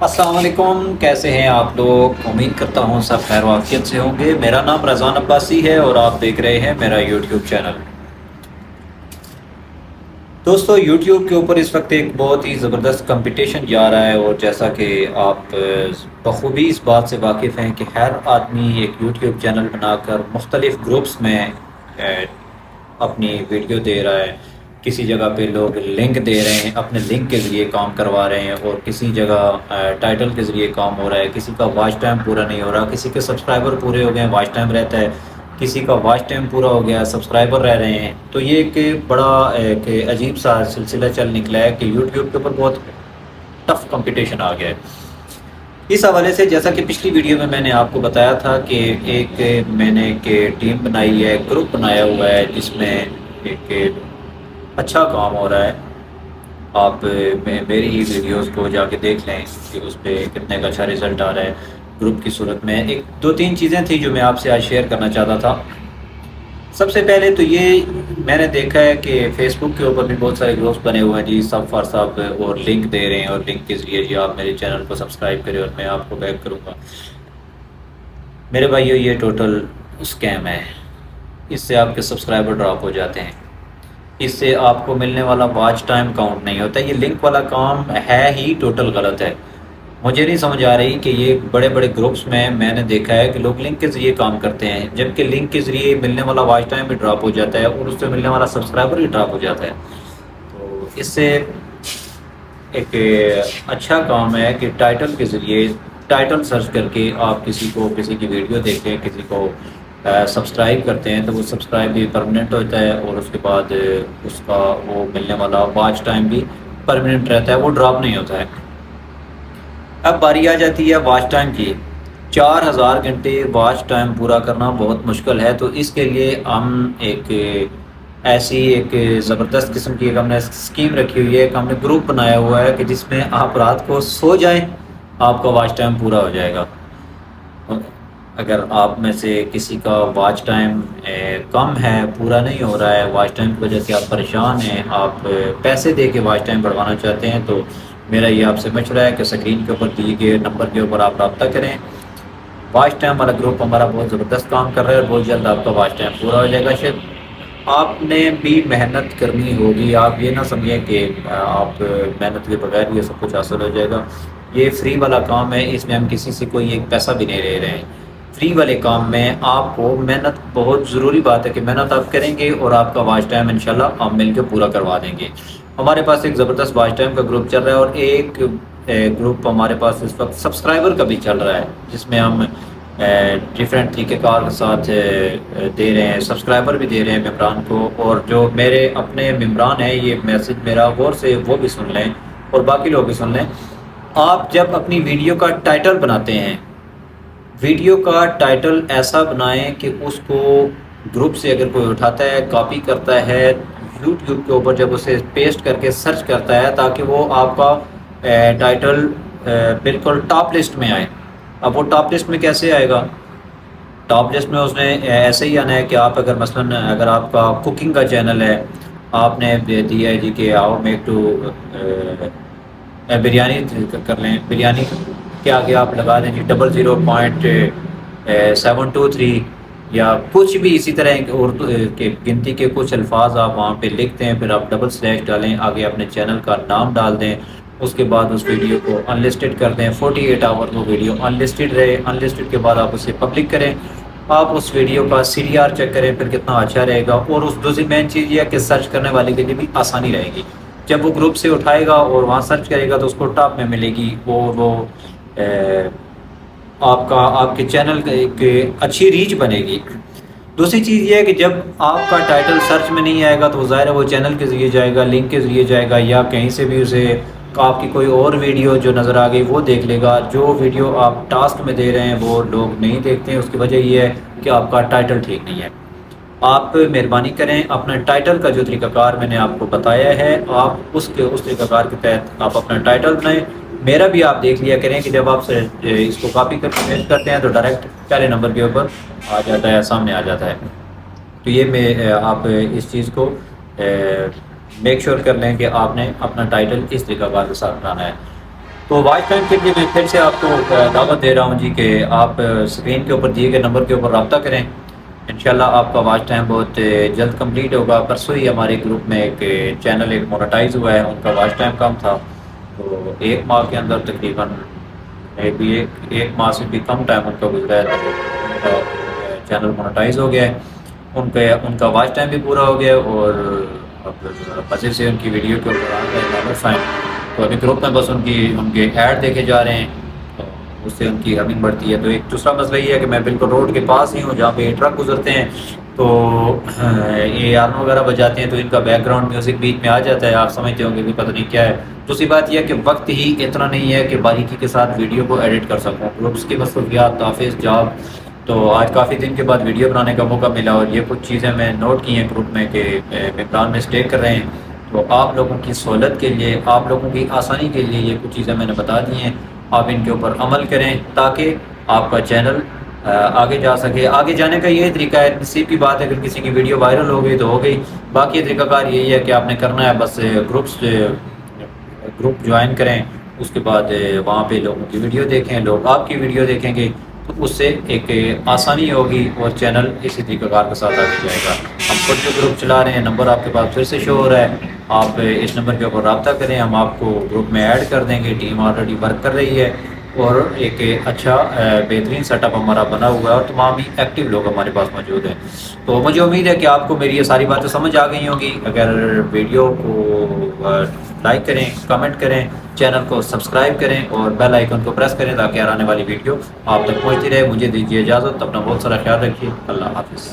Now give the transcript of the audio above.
السلام علیکم، کیسے ہیں آپ لوگ؟ امید کرتا ہوں سب خیر و عافیت سے ہوں گے۔ میرا نام رضوان عباسی ہے اور آپ دیکھ رہے ہیں میرا یوٹیوب چینل۔ دوستو، یوٹیوب کے اوپر اس وقت ایک بہت ہی زبردست کمپٹیشن جا رہا ہے، اور جیسا کہ آپ بخوبی اس بات سے واقف ہیں کہ ہر آدمی ایک یوٹیوب چینل بنا کر مختلف گروپس میں اپنی ویڈیو دے رہا ہے۔ کسی جگہ پہ لوگ لنک دے رہے ہیں، اپنے لنک کے ذریعے کام کروا رہے ہیں، اور کسی جگہ ٹائٹل کے ذریعے کام ہو رہا ہے۔ کسی کا واچ ٹائم پورا نہیں ہو رہا، کسی کے سبسکرائبر پورے ہو گئے ہیں، واچ ٹائم رہتا ہے، کسی کا واچ ٹائم پورا ہو گیا، سبسکرائبر رہ رہے ہیں۔ تو یہ ایک بڑا ایک عجیب سا سلسلہ چل نکلا ہے کہ یوٹیوب کے اوپر بہت ٹف کمپٹیشن آ گیا ہے۔ اس حوالے سے جیسا کہ پچھلی ویڈیو میں نے آپ کو بتایا تھا کہ ایک میں نے ایک ٹیم بنائی ہے، گروپ بنایا ہوا ہے، جس میں ایک اچھا کام ہو رہا ہے۔ آپ میری ہی ویڈیوز کو جا کے دیکھ لیں کہ اس پہ کتنے کا اچھا رزلٹ آ رہا ہے۔ گروپ کی صورت میں ایک دو تین چیزیں تھیں جو میں آپ سے آج شیئر کرنا چاہتا تھا۔ سب سے پہلے تو یہ میں نے دیکھا ہے کہ فیس بک کے اوپر بھی بہت سارے گروپس بنے ہوئے ہیں جی، سب فار سب، اور لنک دے رہے ہیں، اور لنک کے ذریعے جی آپ میرے چینل کو سبسکرائب کریں اور میں آپ کو بیک کروں گا۔ میرے بھائیو، یہ ٹوٹل اسکیم ہے۔ اس سے آپ کے سبسکرائبر ڈراپ ہو جاتے ہیں، اس سے آپ کو ملنے والا واچ ٹائم کاؤنٹ نہیں ہوتا۔ یہ لنک والا کام ہے ہی ٹوٹل غلط ہے۔ مجھے نہیں سمجھ آ رہی کہ یہ بڑے بڑے گروپس میں نے دیکھا ہے کہ لوگ لنک کے ذریعے کام کرتے ہیں، جبکہ لنک کے ذریعے ملنے والا واچ ٹائم بھی ڈراپ ہو جاتا ہے، اور اس سے ملنے والا سبسکرائبر بھی ڈراپ ہو جاتا ہے۔ تو اس سے ایک اچھا کام ہے کہ ٹائٹل کے ذریعے ٹائٹل سرچ کر کے آپ کسی کی ویڈیو دیکھیں، کسی کو سبسکرائب کرتے ہیں تو وہ سبسکرائب بھی پرماننٹ ہوتا ہے، اور اس کے بعد اس کا وہ ملنے والا واچ ٹائم بھی پرماننٹ رہتا ہے، وہ ڈراپ نہیں ہوتا ہے۔ اب باری آ جاتی ہے واچ ٹائم کی۔ 4000 گھنٹے واچ ٹائم پورا کرنا بہت مشکل ہے، تو اس کے لیے ہم ایک ایسی ایک زبردست قسم کی ہم نے اسکیم رکھی ہوئی ہے کہ ہم نے گروپ بنایا ہوا ہے کہ جس میں آپ رات کو سو جائیں، آپ کا واچ ٹائم پورا ہو جائے گا۔ اگر آپ میں سے کسی کا واچ ٹائم کم ہے، پورا نہیں ہو رہا ہے، واچ ٹائم کی وجہ سے آپ پریشان ہیں، آپ پیسے دے کے واچ ٹائم بڑھوانا چاہتے ہیں، تو میرا یہ آپ سے مشورہ ہے کہ اسکرین کے اوپر دیے گئے نمبر کے اوپر آپ رابطہ کریں۔ واچ ٹائم والا گروپ ہمارا بہت زبردست کام کر رہا ہے، اور بہت جلد آپ کا واچ ٹائم پورا ہو جائے گا۔ شاید آپ نے بھی محنت کرنی ہوگی، آپ یہ نہ سمجھیں کہ آپ محنت کے بغیر یہ سب کچھ حاصل ہو جائے گا۔ یہ فری والا کام ہے، اس میں ہم کسی سے کوئی ایک پیسہ بھی نہیں لے رہے ہیں۔ فری والے کام میں آپ کو محنت بہت ضروری بات ہے کہ محنت آپ کریں گے، اور آپ کا واچ ٹائم انشاءاللہ ہم مل کے پورا کروا دیں گے۔ ہمارے پاس ایک زبردست واچ ٹائم کا گروپ چل رہا ہے، اور ایک گروپ ہمارے پاس اس وقت سبسکرائبر کا بھی چل رہا ہے، جس میں ہم ڈیفرنٹ طریقہ کار کے ساتھ دے رہے ہیں، سبسکرائبر بھی دے رہے ہیں ممبران کو، اور جو میرے اپنے ممبران ہیں یہ میسج میرا غور سے وہ بھی سن لیں اور باقی لوگ بھی سن لیں۔ آپ جب اپنی ویڈیو کا ٹائٹل بناتے ہیں، ویڈیو کا ٹائٹل ایسا بنائیں کہ اس کو گروپ سے اگر کوئی اٹھاتا ہے، کاپی کرتا ہے، یوٹیوب کے اوپر جب اسے پیسٹ کر کے سرچ کرتا ہے، تاکہ وہ آپ کا ٹائٹل بالکل ٹاپ لسٹ میں آئے۔ اب وہ ٹاپ لسٹ میں کیسے آئے گا؟ ٹاپ لسٹ میں اس نے ایسے ہی آنا ہے کہ آپ اگر مثلاً اگر آپ کا کوکنگ کا چینل ہے، آپ نے دیا ہے جی کہ آؤ میک ٹو بریانی کر لیں، بریانی کے آگے آپ لگا دیں جی 00.723، یا کچھ بھی اسی طرح اردو کے گنتی کے کچھ الفاظ آپ وہاں پہ لکھتے ہیں، پھر آپ ڈبل سلیش ڈالیں، آگے اپنے چینل کا نام ڈال دیں، اس کے بعد اس ویڈیو کو ان لسٹڈ کر دیں، 48 آور وہ ویڈیو ان لسٹڈ رہے، ان لسٹڈ کے بعد آپ اسے پبلک کریں۔ آپ اس ویڈیو کا CTR چیک کریں، پھر کتنا اچھا رہے گا، اور اس دوسری مین چیز یہ ہے کہ سرچ کرنے والے کے لیے بھی آسانی رہے گی۔ جب وہ گروپ سے اٹھائے گا اور وہاں سرچ کرے گا تو اس کو ٹاپ میں ملے گی، اور وہ آپ کے چینل کا ایک اچھی ریچ بنے گی۔ دوسری چیز یہ ہے کہ جب آپ کا ٹائٹل سرچ میں نہیں آئے گا تو ظاہر ہے وہ چینل کے ذریعے جائے گا، لنک کے ذریعے جائے گا، یا کہیں سے بھی اسے آپ کی کوئی اور ویڈیو جو نظر آ گئی وہ دیکھ لے گا۔ جو ویڈیو آپ ٹاسک میں دے رہے ہیں وہ لوگ نہیں دیکھتے ہیں، اس کی وجہ یہ ہے کہ آپ کا ٹائٹل ٹھیک نہیں ہے۔ آپ مہربانی کریں، اپنا ٹائٹل کا جو طریقہ کار میں نے آپ کو بتایا ہے، آپ اس طریقہ کار کے تحت آپ اپنا ٹائٹل بنائیں۔ میرا بھی آپ دیکھ لیا کریں کہ جب آپ اس کو کاپی کر کے پیسٹ کرتے ہیں تو ڈائریکٹ پہلے نمبر کے اوپر آ جاتا ہے، سامنے آ جاتا ہے۔ تو یہ آپ اس چیز کو میک شور کر لیں کہ آپ نے اپنا ٹائٹل اس طریقہ کار کے ساتھ بنانا ہے۔ تو واچ ٹائم کے لیے میں پھر سے آپ کو دعوت دے رہا ہوں جی کہ آپ اسکرین کے اوپر دیے گئے نمبر کے اوپر رابطہ کریں، انشاءاللہ آپ کا واچ ٹائم بہت جلد کمپلیٹ ہوگا۔ پرسوں ہی ہمارے گروپ میں ایک چینل ایک مونیٹائز ہوا ہے، ان کا واچ ٹائم کم تھا، تو 1 ماہ کے اندر تقریباً ایک ماہ سے بھی کم ٹائم ان کا گزرا ہے، تو ان کا چینل مونیٹائز ہو گیا ہے، ان کا واچ ٹائم بھی پورا ہو گیا ہے، اور اب مزے سے ان کی ویڈیو کے اوپر آ گئے ڈالر سائن، تو ابھی گروپ میں بس ان کے ایڈ دیکھے جا رہے ہیں، تو اس سے ان کی ارننگ بڑھتی ہے۔ تو ایک دوسرا مسئلہ یہ ہے کہ میں بالکل روڈ کے پاس ہی ہوں جہاں پہ ٹرک گزرتے ہیں، تو یہ آرن وغیرہ بجاتے ہیں، تو ان کا بیک گراؤنڈ میوزک بیچ میں آ جاتا ہے، آپ سمجھتے ہوں گے بھی پتہ نہیں کیا ہے۔ دوسری بات یہ ہے کہ وقت ہی اتنا نہیں ہے کہ باریکی کے ساتھ ویڈیو کو ایڈٹ کر سکوں، گروپس کی مصروفیات، آفس، جاب، تو آج کافی دن کے بعد ویڈیو بنانے کا موقع ملا، اور یہ کچھ چیزیں میں نوٹ کی ہیں گروپ میں کہ ممبران مسٹیک کر رہے ہیں، تو آپ لوگوں کی سہولت کے لیے، آپ لوگوں کی آسانی کے لیے یہ کچھ چیزیں میں نے بتا دی ہیں، آپ ان کے اوپر عمل کریں تاکہ آپ کا چینل آگے جا سکے۔ آگے جانے کا یہ طریقہ ہے، نصیب کی بات ہے، اگر کسی کی ویڈیو وائرل ہو گئی تو ہو گئی، باقی طریقہ کار یہی ہے کہ آپ نے کرنا ہے بس گروپ جوائن کریں، اس کے بعد وہاں پہ لوگوں کی ویڈیو دیکھیں، لوگ آپ کی ویڈیو دیکھیں گے، تو اس سے ایک آسانی ہوگی اور چینل اسی طریقہ کار کے ساتھ آگے جائے گا۔ ہم خود جو گروپ چلا رہے ہیں، نمبر آپ کے پاس پھر سے شو ہو رہا ہے، آپ اس نمبر کے اوپر رابطہ کریں، ہم آپ کو گروپ میں ایڈ کر دیں گے، ٹیم آلریڈی ورک کر رہی ہے، اور ایک اچھا بہترین سیٹ اپ ہمارا بنا ہوا ہے، اور تمام ہی ایکٹیو لوگ ہمارے پاس موجود ہیں۔ تو مجھے امید ہے کہ آپ کو میری یہ ساری باتیں سمجھ آ گئی ہوں گی۔ اگر ویڈیو کو لائک کریں، کمنٹ کریں، چینل کو سبسکرائب کریں، اور بیل آئیکن کو پریس کریں تاکہ آنے والی ویڈیو آپ تک پہنچتی رہے۔ مجھے دیجیے اجازت، اپنا بہت سارا خیال رکھیے، اللہ حافظ۔